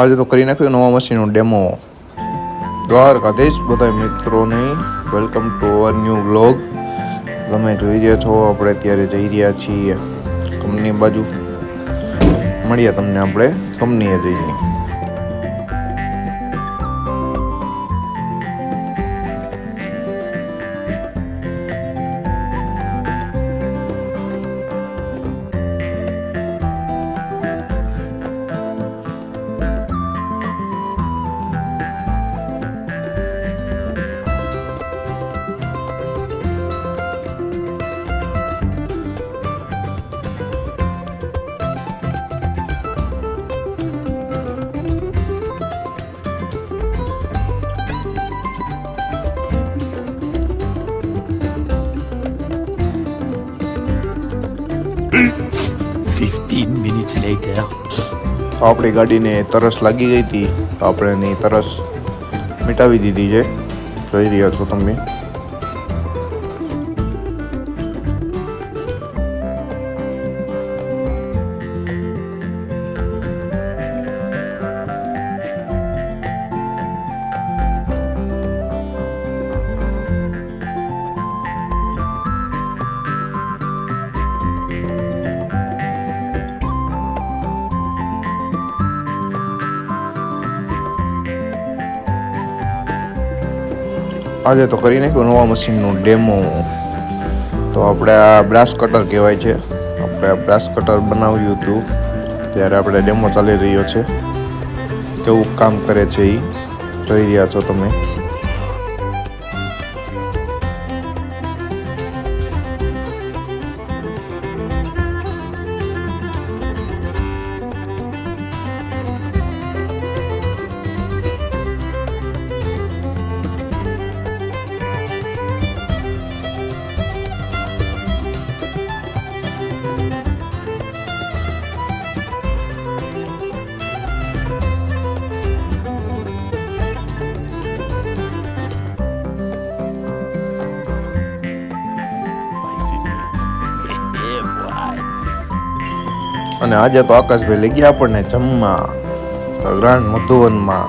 આજે તો કરી નાખ્યું નવા મશીનનો ડેમો. દ્વારકાધીશ બધા મિત્રોને welcome to our new vlog. તમે જોઈ રહ્યા છો આપણે અત્યારે જઈ રહ્યા છીએ કંપની બાજુ. મળીએ તમને આપણે કંપનીએ જઈને. તો આપણી ગાડીને તરસ લાગી ગઈ હતી તો આપણે એની તરસ મિટાવી દીધી છે. જોઈ રહ્યા છો તમે. આજે તો કરી નાખ્યું નવા મશીનનું ડેમો. તો આપણે આ બ્રાસ કટર કહેવાય છે. આપણે આ બ્રાસ કટર બનાવ્યું હતું ત્યારે આપણે ડેમો ચાલી રહ્યો છે. કેવું કામ કરે છે એ જોઈ રહ્યા છો તમે. અને આજે તો આકાશભાઈ લઈ ગયા આપણને જમવા તો ગ્રાન્ડ મધુવનમાં.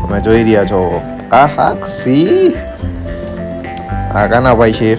તમે જોઈ રહ્યા છો. આ હા ખુશી આ કાનાભાઈ છે.